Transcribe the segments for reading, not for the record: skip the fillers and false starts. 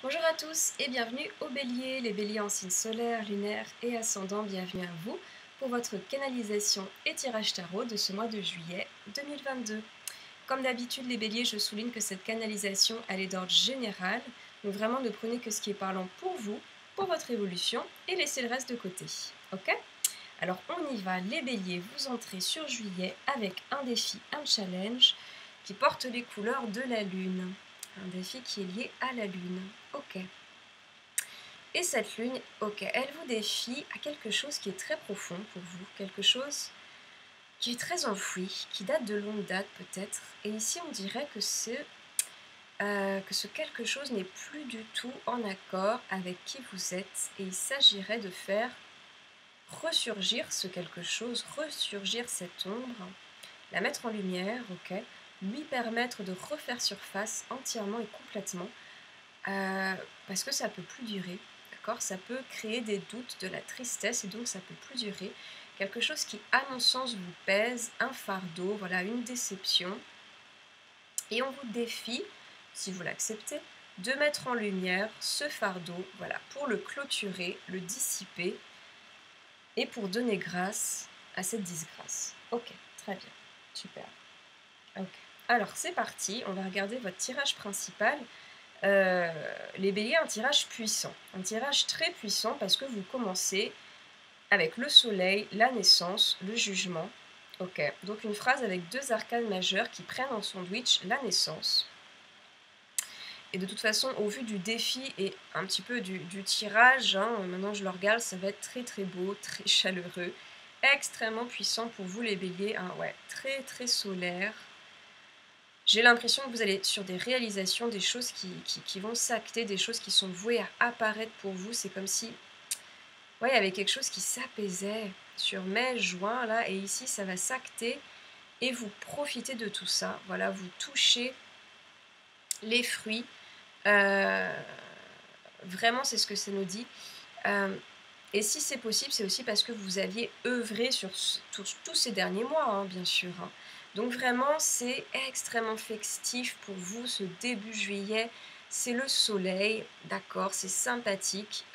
Bonjour à tous et bienvenue au Bélier, les Béliers en signe solaire, lunaire et ascendant, bienvenue à vous pour votre canalisation et tirage tarot de ce mois de juillet 2022. Comme d'habitude les Béliers, je souligne que cette canalisation elle est d'ordre général, donc vraiment ne prenez que ce qui est parlant pour vous, pour votre évolution et laissez le reste de côté, ok? Alors on y va, les Béliers, vous entrez sur juillet avec un défi, un challenge qui porte les couleurs de la Lune. Un défi qui est lié à la Lune. Ok. Et cette Lune, ok, elle vous défie à quelque chose qui est très profond pour vous, quelque chose qui est très enfoui, qui date de longue date peut-être. Et ici on dirait que ce quelque chose n'est plus du tout en accord avec qui vous êtes. Et il s'agirait de faire ressurgir ce quelque chose, ressurgir cette ombre, la mettre en lumière, ok, lui permettre de refaire surface entièrement et complètement, parce que ça peut plus durer, d'accord? Ça peut créer des doutes, de la tristesse, et donc ça peut plus durer. Quelque chose qui, à mon sens, vous pèse, un fardeau, voilà, une déception. Et on vous défie, si vous l'acceptez, de mettre en lumière ce fardeau, voilà, pour le clôturer, le dissiper, et pour donner grâce à cette disgrâce. Ok, très bien, super. Ok. Alors c'est parti, on va regarder votre tirage principal. Les béliers, un tirage puissant, un tirage très puissant parce que vous commencez avec le soleil, la naissance, le jugement. Ok, donc une phrase avec deux arcanes majeures qui prennent en sandwich la naissance. Et de toute façon, au vu du défi et un petit peu du tirage, maintenant je le regarde, ça va être très très beau, très chaleureux, extrêmement puissant pour vous les béliers, ouais, très très solaire. J'ai l'impression que vous allez sur des réalisations, des choses qui vont s'acter, des choses qui sont vouées à apparaître pour vous. C'est comme si, ouais, il y avait quelque chose qui s'apaisait sur mai, juin, là, et ici, ça va s'acter et vous profitez de tout ça. Voilà, vous touchez les fruits. Vraiment, c'est ce que ça nous dit. Et si c'est possible, c'est aussi parce que vous aviez œuvré sur tous ces derniers mois, bien sûr. Donc vraiment, c'est extrêmement festif pour vous, ce début juillet. C'est le soleil, d'accord, c'est sympathique.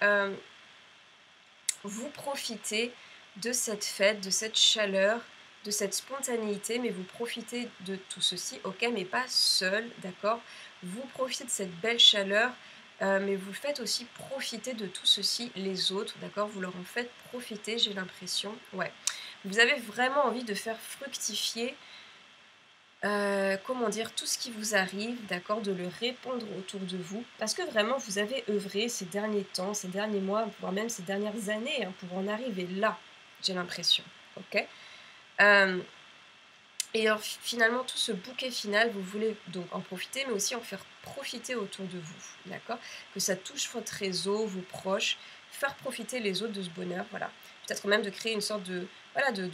Vous profitez de cette fête, de cette chaleur, de cette spontanéité, mais vous profitez de tout ceci, ok, mais pas seul, d'accord. Vous profitez de cette belle chaleur, mais vous faites aussi profiter de tout ceci les autres, d'accord. Vous leur en faites profiter, j'ai l'impression, ouais. Vous avez vraiment envie de faire fructifier, comment dire, tout ce qui vous arrive, d'accord, de le répandre autour de vous. Parce que vraiment, vous avez œuvré ces derniers temps, ces derniers mois, voire même ces dernières années, pour en arriver là, j'ai l'impression, ok. Et alors, finalement, tout ce bouquet final, vous voulez donc en profiter, mais aussi en faire profiter autour de vous, d'accord. Que ça touche votre réseau, vos proches, faire profiter les autres de ce bonheur, voilà. Peut-être même de créer une sorte de, voilà, de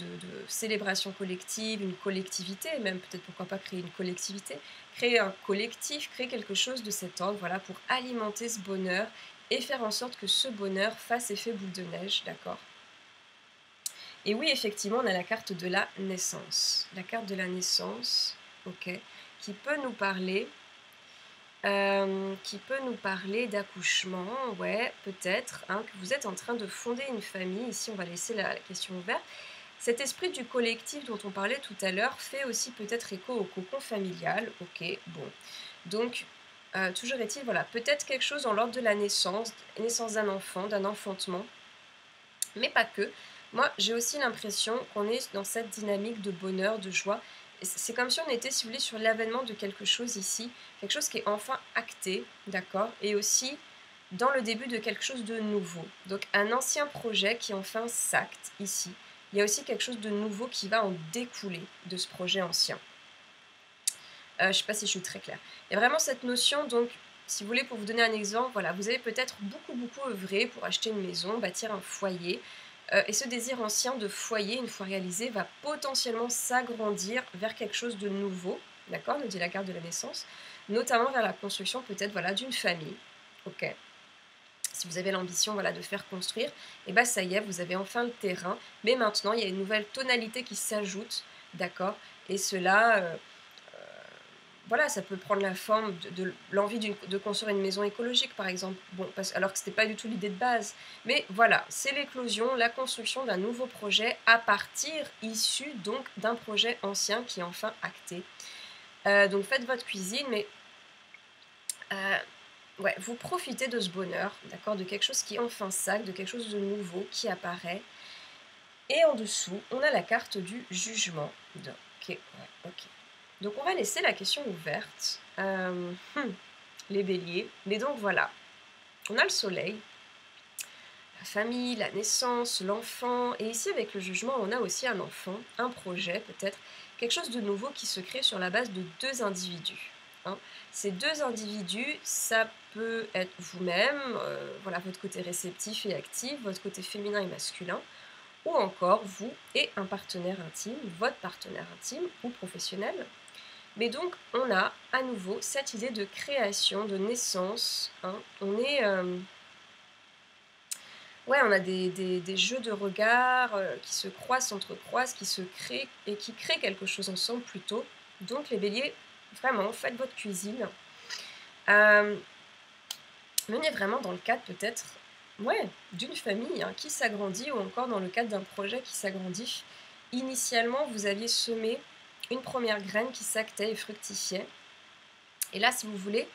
célébration collective, une collectivité, même peut-être pourquoi pas créer une collectivité, créer un collectif, créer quelque chose de cet ordre, voilà, pour alimenter ce bonheur et faire en sorte que ce bonheur fasse effet boule de neige, d'accord. Et oui, effectivement, on a la carte de la naissance. La carte de la naissance, ok, qui peut nous parler, d'accouchement, ouais, peut-être, que vous êtes en train de fonder une famille. Ici, on va laisser la question ouverte. Cet esprit du collectif dont on parlait tout à l'heure fait aussi peut-être écho au cocon familial, ok, bon. Donc, toujours est-il, voilà, peut-être quelque chose dans l'ordre de la naissance d'un enfant, d'un enfantement, mais pas que. Moi, j'ai aussi l'impression qu'on est dans cette dynamique de bonheur, de joie. Et c'est comme si on était, si vous voulez, sur l'avènement de quelque chose ici, quelque chose qui est enfin acté, d'accord, et aussi dans le début de quelque chose de nouveau. Donc un ancien projet qui enfin s'acte ici. Il y a aussi quelque chose de nouveau qui va en découler de ce projet ancien. Je ne sais pas si je suis très claire. Il y a vraiment cette notion, donc, si vous voulez, pour vous donner un exemple, voilà, vous avez peut-être beaucoup œuvré pour acheter une maison, bâtir un foyer, et ce désir ancien de foyer, une fois réalisé, va potentiellement s'agrandir vers quelque chose de nouveau, d'accord, nous dit la carte de la naissance, notamment vers la construction peut-être, voilà, d'une famille, ok. Si vous avez l'ambition, voilà, de faire construire, et bien ça y est, vous avez enfin le terrain, mais maintenant il y a une nouvelle tonalité qui s'ajoute, d'accord, et cela voilà, ça peut prendre la forme de l'envie de construire une maison écologique, par exemple. Bon, alors que c'était pas du tout l'idée de base. Mais voilà, c'est l'éclosion, la construction d'un nouveau projet à partir, issu donc d'un projet ancien qui est enfin acté. Donc faites votre cuisine, mais ouais, vous profitez de ce bonheur, d'accord, de quelque chose qui est enfin sac, de quelque chose de nouveau qui apparaît. Et en dessous, on a la carte du jugement. Donc, ok, ouais, ok. Donc on va laisser la question ouverte. Les béliers. Mais donc voilà, on a le soleil, la famille, la naissance, l'enfant. Et ici avec le jugement, on a aussi un enfant, un projet peut-être, quelque chose de nouveau qui se crée sur la base de deux individus. Hein. Ces deux individus, ça peut être vous-même, voilà, votre côté réceptif et actif, votre côté féminin et masculin, ou encore vous et un partenaire intime, votre partenaire intime ou professionnel. Mais donc, on a à nouveau cette idée de création, de naissance. Hein. On est... ouais, on a des jeux de regard qui se croisent, s'entrecroisent, qui se créent et qui créent quelque chose ensemble plutôt. Donc, les béliers, vraiment, faites votre cuisine. Venez vraiment dans le cadre peut-être d'une famille hein, qui s'agrandit ou encore dans le cadre d'un projet qui s'agrandit. Initialement, vous aviez semé une première graine qui s'actait et fructifiait. Et là, si vous voulez,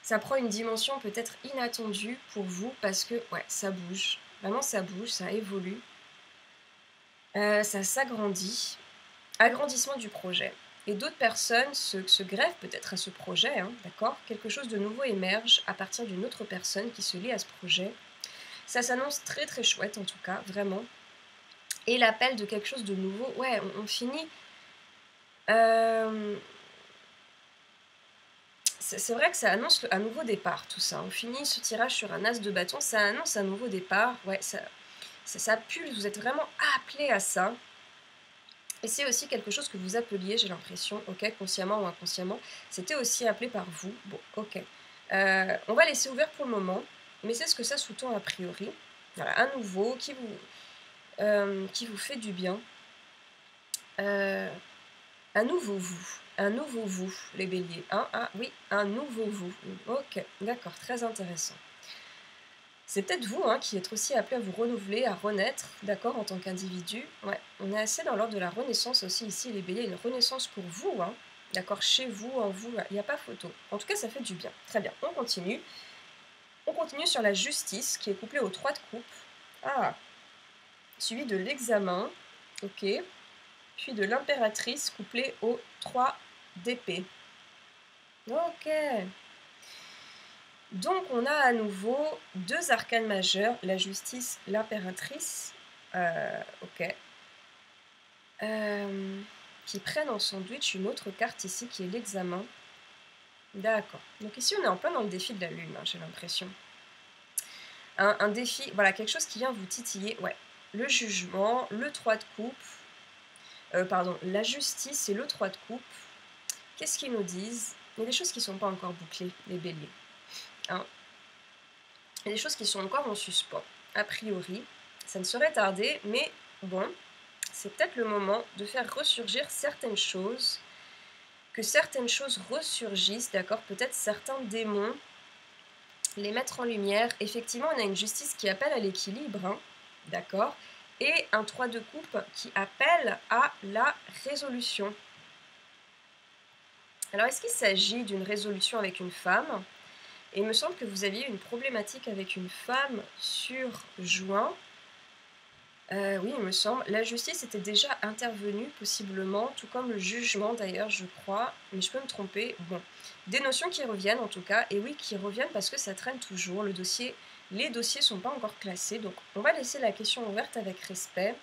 ça prend une dimension peut-être inattendue pour vous parce que, ouais, ça bouge. Vraiment, ça bouge, ça évolue. Ça s'agrandit. Agrandissement du projet. Et d'autres personnes se greffent peut-être à ce projet, hein, d'accord ? Quelque chose de nouveau émerge à partir d'une autre personne qui se lie à ce projet. Ça s'annonce très très chouette en tout cas, vraiment. Et l'appel de quelque chose de nouveau, ouais, on finit... c'est vrai que ça annonce un nouveau départ, tout ça. On finit ce tirage sur un as de bâton, ça annonce un nouveau départ. Ouais, ça pulse, vous êtes vraiment appelé à ça. Et c'est aussi quelque chose que vous appeliez, j'ai l'impression, ok, consciemment ou inconsciemment. C'était aussi appelé par vous. Bon, ok. On va laisser ouvert pour le moment, mais c'est ce que ça sous-tend a priori. Voilà, un nouveau qui vous fait du bien. Un nouveau vous. Un nouveau vous, les béliers. Oui, un nouveau vous. Ok, d'accord, très intéressant. C'est peut-être vous hein, qui êtes aussi appelé à vous renouveler, à renaître, d'accord, en tant qu'individu. Ouais, on est assez dans l'ordre de la renaissance aussi ici, les béliers, une renaissance pour vous, hein, d'accord, chez vous, en vous, il n'y a pas photo. En tout cas, ça fait du bien. Très bien, on continue. On continue sur la justice, qui est couplée aux 3 de coupe. Suivi de l'examen, ok, puis de l'impératrice, couplée aux 3 d'épée. Ok. Donc on a à nouveau 2 arcanes majeurs, la justice, l'impératrice, ok, qui prennent en sandwich une autre carte ici qui est l'examen. D'accord. Donc ici on est en plein dans le défi de la lune, hein, j'ai l'impression. Un défi, voilà, quelque chose qui vient vous titiller, ouais. Le jugement, le 3 de coupe, la justice et le 3 de coupe. Qu'est-ce qu'ils nous disent ? Il y a des choses qui ne sont pas encore bouclées, les béliers. Hein. Il y a des choses qui sont encore en suspens. A priori, ça ne saurait tarder, mais bon, c'est peut-être le moment de faire ressurgir certaines choses, que certaines choses ressurgissent, d'accord ? Peut-être certains démons, les mettre en lumière. Effectivement, on a une justice qui appelle à l'équilibre, hein, d'accord ? Et un 3 de coupe qui appelle à la résolution. Alors, est-ce qu'il s'agit d'une résolution avec une femme ? Et il me semble que vous aviez une problématique avec une femme sur juin. Oui, il me semble. La justice était déjà intervenue, possiblement, tout comme le jugement d'ailleurs, je crois. Mais je peux me tromper. Bon, des notions qui reviennent en tout cas. Et oui, qui reviennent parce que ça traîne toujours. Les dossiers ne sont pas encore classés. Donc, on va laisser la question ouverte avec respect.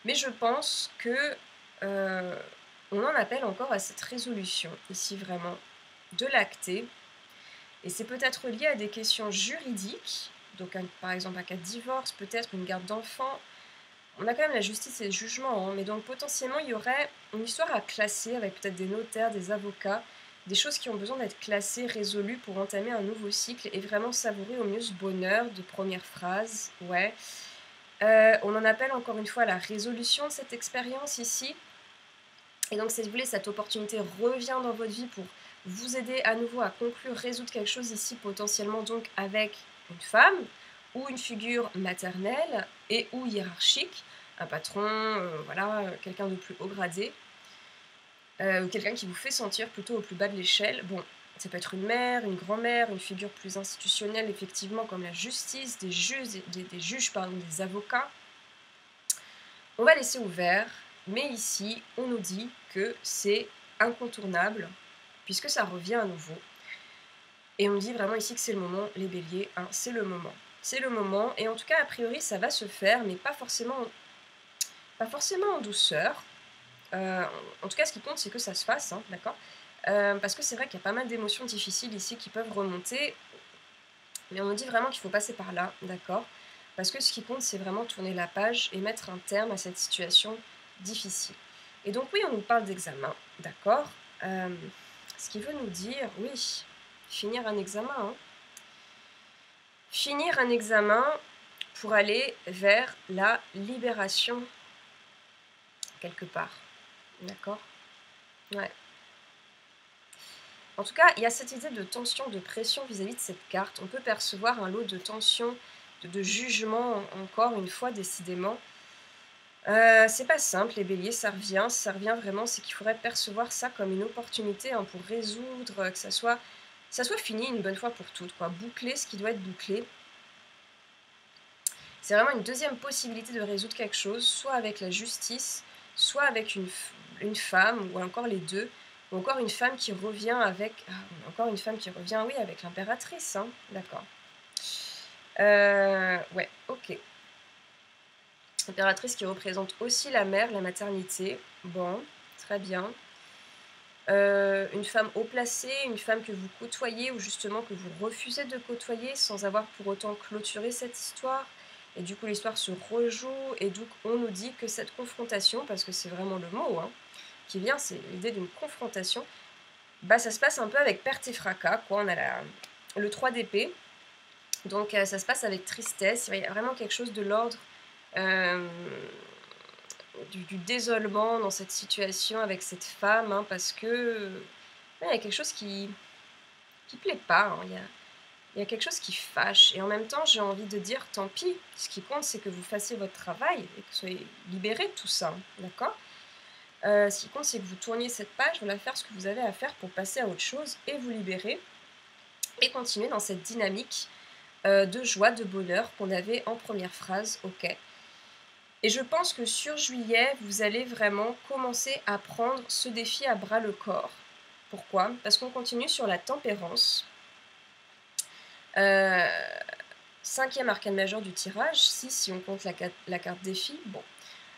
Mais je pense que on en appelle encore à cette résolution, ici vraiment, de l'acter. Et c'est peut-être lié à des questions juridiques, donc par exemple un cas de divorce, peut-être une garde d'enfants. On a quand même la justice et le jugement, hein, mais donc potentiellement il y aurait une histoire à classer avec peut-être des notaires, des avocats, des choses qui ont besoin d'être classées, résolues pour entamer un nouveau cycle et vraiment savourer au mieux ce bonheur de première phrase. Ouais. On en appelle encore une fois à la résolution de cette expérience ici. Et donc, si vous voulez, cette opportunité revient dans votre vie pour vous aider à nouveau à conclure, résoudre quelque chose ici, potentiellement donc avec une femme ou une figure maternelle et ou hiérarchique, un patron, voilà, quelqu'un de plus haut gradé, ou quelqu'un qui vous fait sentir plutôt au plus bas de l'échelle. Bon, ça peut être une mère, une grand-mère, une figure plus institutionnelle, effectivement, comme la justice, des juges, pardon, des avocats. On va laisser ouvert, mais ici, on nous dit que c'est incontournable, puisque ça revient à nouveau. Et on nous dit vraiment ici que c'est le moment, les béliers, hein, c'est le moment. C'est le moment, et en tout cas, a priori, ça va se faire, mais pas forcément en douceur. En tout cas, ce qui compte, c'est que ça se fasse, hein, d'accord, parce que c'est vrai qu'il y a pas mal d'émotions difficiles ici qui peuvent remonter, mais on nous dit vraiment qu'il faut passer par là, d'accord, parce que ce qui compte, c'est vraiment tourner la page et mettre un terme à cette situation difficile. Et donc oui, on nous parle d'examen, d'accord, ce qui veut nous dire, oui, finir un examen, hein. Finir un examen pour aller vers la libération, quelque part, d'accord, ouais. En tout cas, il y a cette idée de tension, de pression vis-à-vis de cette carte. On peut percevoir un lot de tension, de jugement, encore une fois, décidément. C'est pas simple, les béliers, ça revient vraiment, c'est qu'il faudrait percevoir ça comme une opportunité, hein, pour résoudre, que ça soit fini une bonne fois pour toutes, quoi. Boucler ce qui doit être bouclé. C'est vraiment une deuxième possibilité de résoudre quelque chose, soit avec la justice, soit avec une femme, ou encore les deux, ou encore une femme qui revient avec... encore une femme qui revient, oui, avec l'impératrice, hein, d'accord. Ouais, ok. L'impératrice qui représente aussi la mère, la maternité. Bon, très bien. Une femme haut placée, une femme que vous côtoyez ou justement que vous refusez de côtoyer sans avoir pour autant clôturé cette histoire. Et du coup, l'histoire se rejoue et donc on nous dit que cette confrontation, parce que c'est vraiment le mot, hein, qui vient, c'est l'idée d'une confrontation, bah ça se passe un peu avec perte et fracas, quoi. On a le 3 d'épée, donc ça se passe avec tristesse. Il y a vraiment quelque chose de l'ordre du désolement dans cette situation avec cette femme, hein, parce que il y a quelque chose qui plaît pas, hein. Il y a quelque chose qui fâche. Et en même temps, j'ai envie de dire, tant pis. Ce qui compte, c'est que vous fassiez votre travail et que vous soyez libérés de tout ça, d'accord. Ce qui compte, c'est que vous tourniez cette page, voilà, faire ce que vous avez à faire pour passer à autre chose et vous libérer et continuer dans cette dynamique de joie, de bonheur qu'on avait en première phrase, ok. Et je pense que sur juillet, vous allez vraiment commencer à prendre ce défi à bras le corps. Pourquoi ? Parce qu'on continue sur la tempérance. 5e arcane majeur du tirage, 6 si on compte la carte défi. Bon,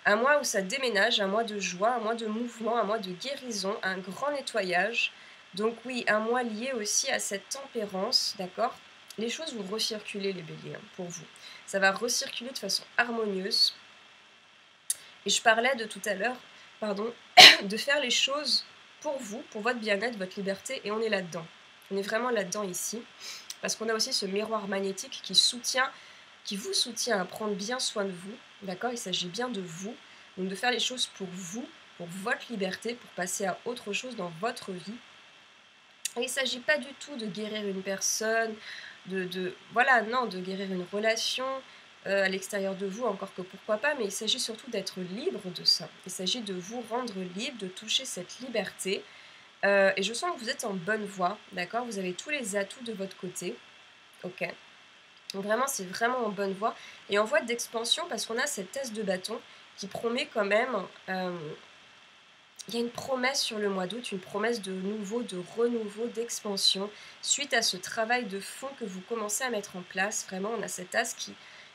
un mois où ça déménage, un mois de joie, un mois de mouvement, un mois de guérison, un grand nettoyage. Donc oui, un mois lié aussi à cette tempérance, d'accord ? Les choses vont recirculer, les béliers, hein, pour vous. Ça va recirculer de façon harmonieuse. Et je parlais de tout à l'heure, pardon, de faire les choses pour vous, pour votre bien-être, votre liberté, et on est là-dedans. On est vraiment là-dedans ici, parce qu'on a aussi ce miroir magnétique qui vous soutient à prendre bien soin de vous, d'accord ? Il s'agit bien de vous, donc de faire les choses pour vous, pour votre liberté, pour passer à autre chose dans votre vie. Et il ne s'agit pas du tout de guérir une personne, voilà, non, de guérir une relation, à l'extérieur de vous, encore que pourquoi pas, mais il s'agit surtout d'être libre de ça. Il s'agit de vous rendre libre, de toucher cette liberté. Et je sens que vous êtes en bonne voie, d'accord ? Vous avez tous les atouts de votre côté, ok ? Donc vraiment, c'est vraiment en bonne voie. Et en voie d'expansion, parce qu'on a cette thèse de bâton qui promet quand même... il y a une promesse sur le mois d'août, une promesse de nouveau, de renouveau, d'expansion, suite à ce travail de fond que vous commencez à mettre en place. Vraiment, on a cet as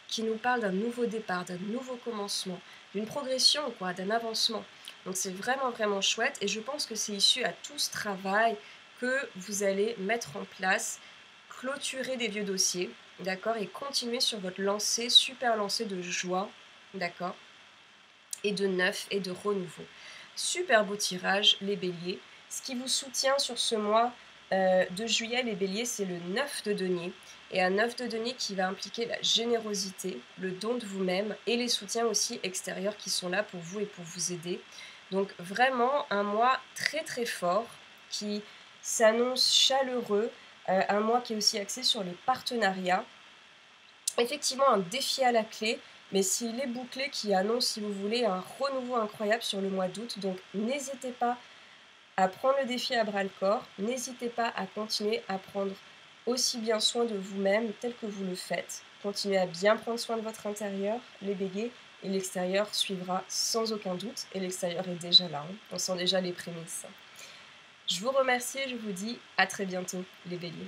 qui nous parle d'un nouveau départ, d'un nouveau commencement, d'une progression, quoi, d'un avancement. Donc c'est vraiment, vraiment chouette. Et je pense que c'est issu à tout ce travail que vous allez mettre en place, clôturer des vieux dossiers, d'accord, et continuer sur votre lancée, super lancée de joie, d'accord, et de neuf et de renouveau. Super beau tirage, les béliers. Ce qui vous soutient sur ce mois de juillet, les béliers, c'est le 9 de denier. Et un 9 de denier qui va impliquer la générosité, le don de vous-même et les soutiens aussi extérieurs qui sont là pour vous et pour vous aider. Donc vraiment un mois très très fort qui s'annonce chaleureux, un mois qui est aussi axé sur les partenariats. Effectivement, un défi à la clé, mais s'il est bouclé, qui annonce, si vous voulez, un renouveau incroyable sur le mois d'août. Donc n'hésitez pas à prendre le défi à bras-le-corps, n'hésitez pas à continuer à prendre aussi bien soin de vous-même tel que vous le faites. Continuez à bien prendre soin de votre intérieur, les béliers, et l'extérieur suivra sans aucun doute, et l'extérieur est déjà là, hein. On sent déjà les prémices. Je vous remercie et je vous dis à très bientôt, les béliers.